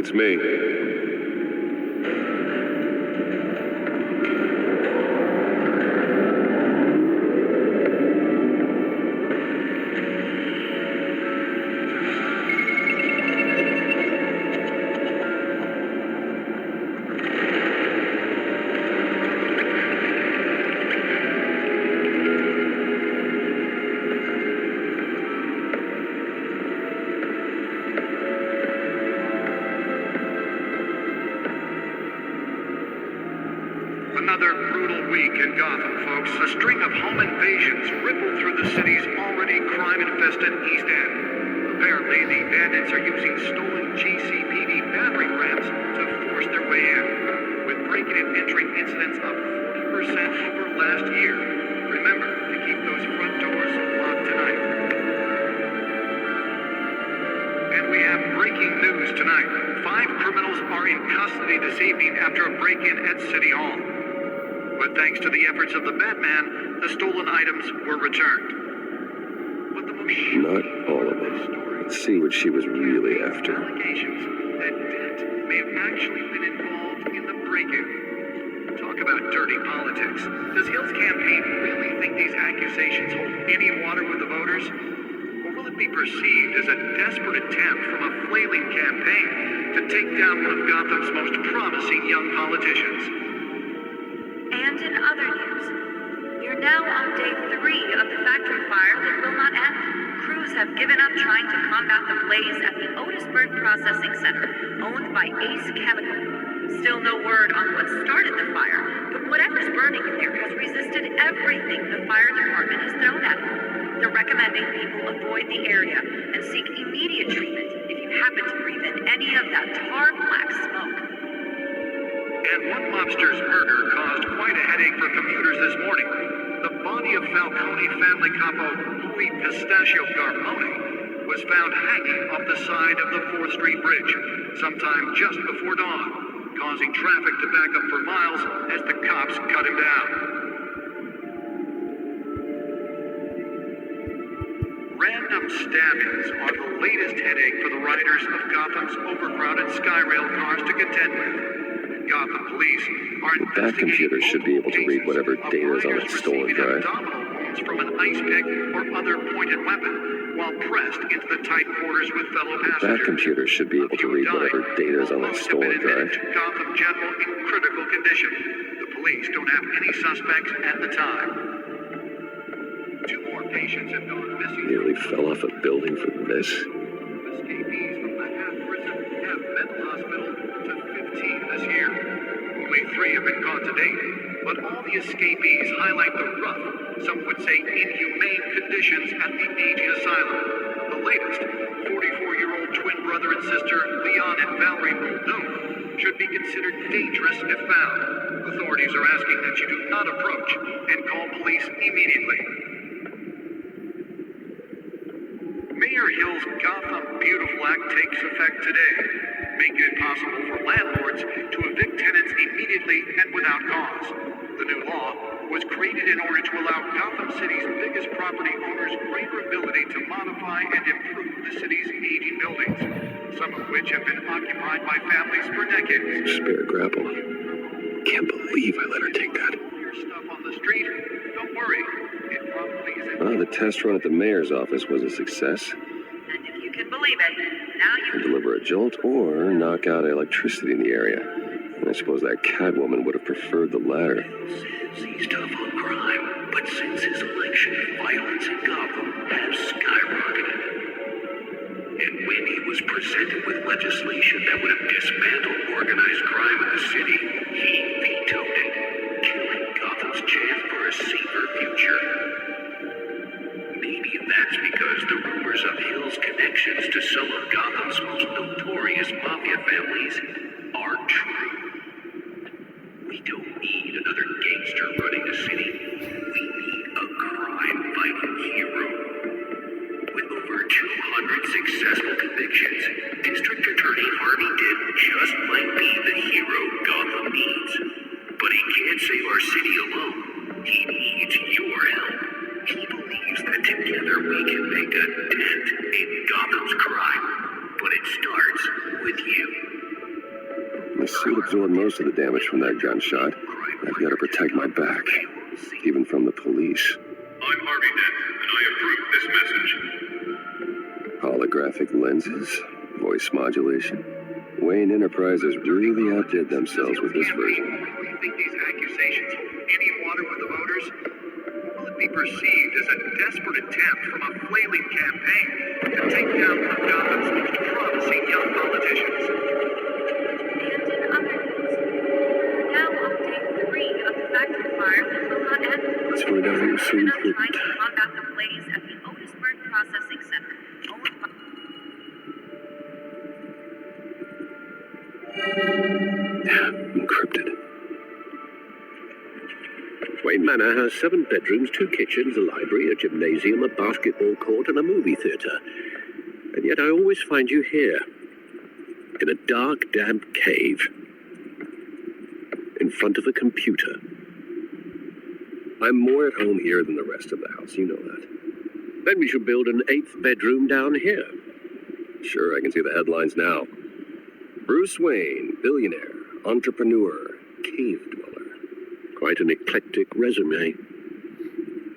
It's me. Another brutal week in Gotham, folks. A string of home invasions rippled through the city's already crime-infested East End. Apparently, the bandits are using stolen GCPD battering rams to force their way in, with breaking and entering incidents up 40% over last year. Remember to keep those front doors locked tonight. And we have breaking news tonight. 5 criminals are in custody this evening after a break-in at City Hall. But thanks to the efforts of the Batman, the stolen items were returned. But the most Not all of them. Let's see what she was really after. allegations that Dent may have actually been involved in the break-in. Talk about dirty politics. Does Hill's campaign really think these accusations hold any water with the voters? Or will it be perceived as a desperate attempt from a flailing campaign to take down one of Gotham's most promising young politicians? And in other news, we are now on day 3 of the factory fire that will not end. Crews have given up trying to combat the blaze at the Otisburg Processing Center, owned by Ace Chemical. Still no word on what started the fire, but whatever's burning in there has resisted everything the fire department has thrown at it. They're recommending people avoid the area and seek immediate treatment if you happen to breathe in any of that tar black smoke. And one mobster's murder caused quite a headache for commuters this morning. The body of Falcone family capo Louis Pistachio Garmone was found hanging off the side of the 4th Street Bridge sometime just before dawn, causing traffic to back up for miles as the cops cut him down. Random stabbings are the latest headache for the riders of Gotham's overcrowded Skyrail cars to contend with. Gotham police are That computer should be able to read whatever data is on that stolen drive. abdominal wounds from an ice pick or other pointed weapon while pressed into the tight quarters with fellow passengers. That computer should be able to read whatever data is on that stolen drive. Gotham General in critical condition. The police don't have any suspects at the time. 2 more patients have gone missing. Nearly fell off a building for this. Escapees from the half prison have mental hospital to 15 this year. Only 3 have been caught to date, but all the escapees highlight the rough, some would say inhumane conditions at the aging asylum. The latest, 44-year-old twin brother and sister Leon and Valerie Muldoon should be considered dangerous if found. Authorities are asking that you do not approach and call police immediately. Mayor Hill's Gotham Beautiful Act takes effect today, making it possible for landlords to evict tenants immediately and without cause. The new law was created in order to allow Gotham City's biggest property owners greater ability to modify and improve the city's aging buildings, some of which have been occupied by families for decades. Spare grapple. Can't believe I let her take that. Your stuff on the street? Don't worry. It probably isn't. Well, the test run at the mayor's office was a success. And if you can believe it, now you Can deliver a jolt or knock out electricity in the area. And I suppose that Catwoman would have preferred the latter. Says he's tough on crime, but since his election, violence in Gotham has skyrocketed. And when he was presented with legislation that would have dismantled organized crime in the city, he vetoed it, killing Gotham's chance for a safer future. Maybe that's because the rumors of Hill's connections to some of Gotham's most notorious mafia families are true. We don't need another gangster running the city. We need a crime-fighting hero. With over 200 successful convictions, District Attorney Harvey Dent just might be the hero Gotham needs. But he can't save our city alone. He needs your help. He believes that together we can make a dent in Gotham's crime. But it starts with you. absorbed most of the damage from that gunshot. I've got to protect my back, even from the police. I'm Harvey Dent, and I approve this message. Holographic lenses, voice modulation. Wayne Enterprises really outdid themselves with this version. Do you think these accusations hold any water with the voters? Will it be perceived as a desperate attempt from a flailing campaign to take down one of Gotham's most promising young politicians? And in other news, we're now on day 3 of the factory fire that will not end. Let's find out who's so Trying important. to combat the blaze at the Otisburg Processing Center, owned by... Encrypted. Wayne Manor has 7 bedrooms, 2 kitchens, a library, a gymnasium, a basketball court, and a movie theatre. And yet I always find you here, in a dark, damp cave, in front of a computer. I'm more at home here than the rest of the house, you know that. Then we should build an 8th bedroom down here. Sure, I can see the headlines now. Bruce Wayne, billionaire, entrepreneur, cave dweller. Quite an eclectic resume.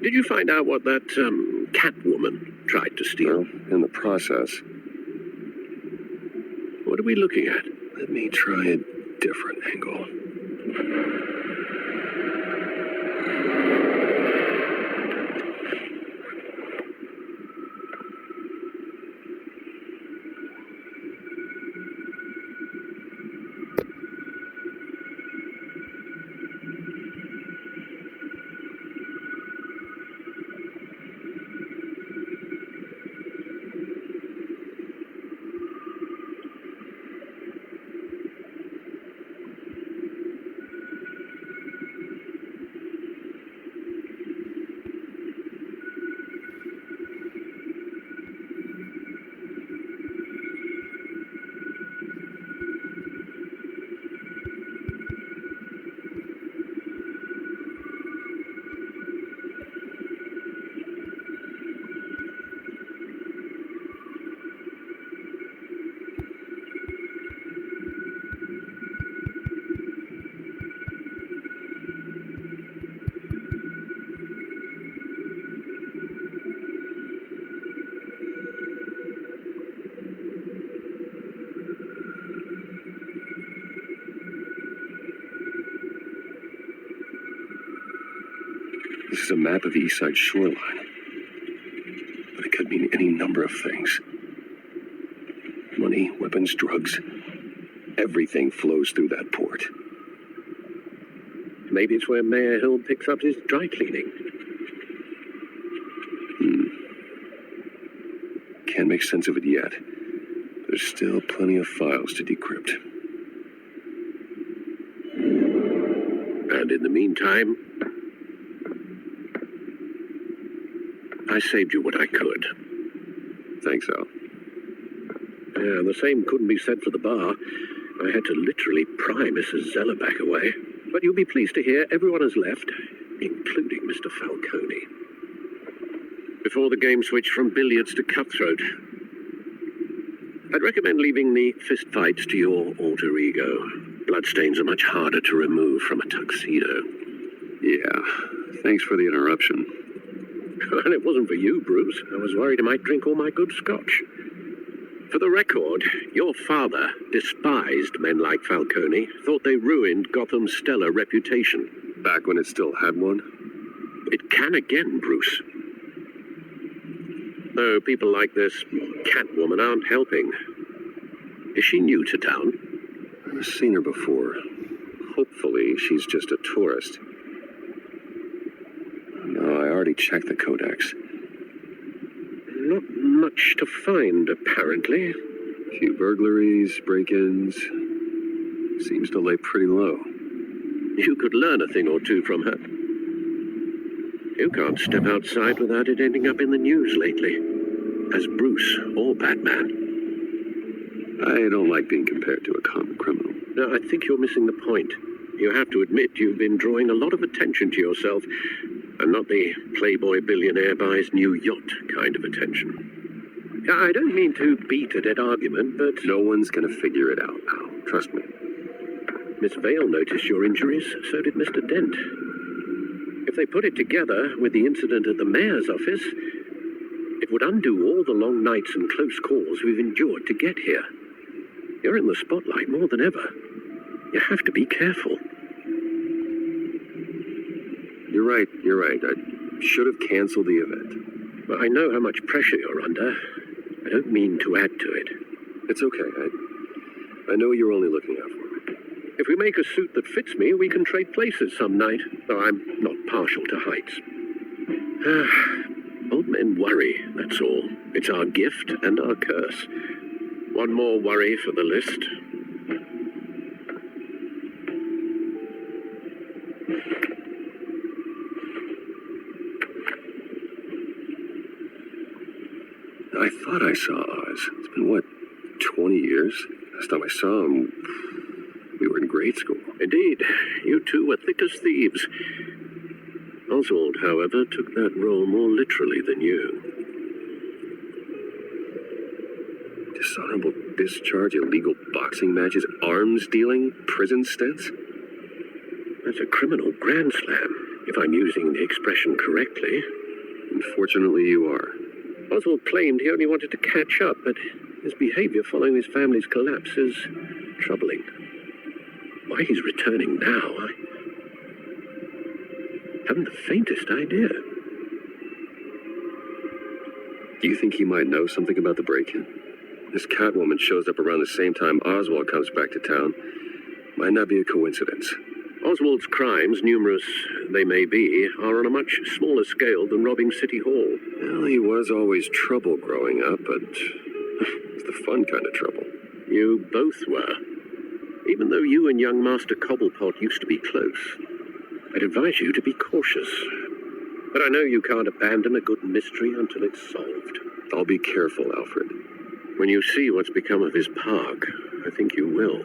Did you find out what that, Catwoman tried to steal? Well, in the process. What are we looking at? Let me try a different angle. This is a map of the east side shoreline. But it could mean any number of things. Money, weapons, drugs. Everything flows through that port. Maybe it's where Mayor Hill picks up his dry cleaning. Can't make sense of it yet. There's still plenty of files to decrypt. And in the meantime, I saved you what I could. Thanks, Al. Yeah, the same couldn't be said for the bar. I had to literally pry Mrs. Zeller back away. But you'll be pleased to hear everyone has left, including Mr. Falcone. Before the game switched from billiards to cutthroat, I'd recommend leaving the fistfights to your alter ego. Bloodstains are much harder to remove from a tuxedo. Yeah, thanks for the interruption. And it wasn't for you, Bruce. I was worried I might drink all my good scotch. For the record, your father despised men like Falcone, thought they ruined Gotham's stellar reputation. Back when it still had one? It can again, Bruce. Though people like this Catwoman aren't helping. Is she new to town? I've seen her before. Hopefully, she's just a tourist. No, I already checked the codex. Not much to find, apparently. Few burglaries, break-ins. Seems to lay pretty low. You could learn a thing or two from her. You can't step outside without it ending up in the news lately. As Bruce or Batman. I don't like being compared to a common criminal. No, I think you're missing the point. You have to admit you've been drawing a lot of attention to yourself, and not the playboy billionaire buys new yacht kind of attention. I don't mean to beat a dead argument, but... No one's gonna figure it out, Al. Trust me. Miss Vale noticed your injuries, so did Mr. Dent. If they put it together with the incident at the mayor's office, it would undo all the long nights and close calls we've endured to get here. You're in the spotlight more than ever. You have to be careful. You're right. I should have canceled the event. But I know how much pressure you're under. I don't mean to add to it. It's okay. I know you're only looking out for me. If we make a suit that fits me, we can trade places some night, though I'm not partial to heights. Old men worry, that's all. It's our gift and our curse. One more worry for the list. I thought I saw Oz. It's been, 20 years? Last time I saw him, we were in grade school. Indeed, you two were thick as thieves. Oswald, however, took that role more literally than you. Dishonorable discharge, illegal boxing matches, arms dealing, prison stints? That's a criminal grand slam, if I'm using the expression correctly. Unfortunately, you are. Oswald claimed he only wanted to catch up, but his behavior following his family's collapse is troubling. Why he's returning now, I haven't the faintest idea. Do you think he might know something about the break-in? This Catwoman shows up around the same time Oswald comes back to town. Might not be a coincidence. Oswald's crimes, numerous they may be, are on a much smaller scale than robbing City Hall. Well, he was always trouble growing up, but it's the fun kind of trouble. You both were. Even though you and young Master Cobblepot used to be close, I'd advise you to be cautious. But I know you can't abandon a good mystery until it's solved. I'll be careful, Alfred. When you see what's become of his park, I think you will.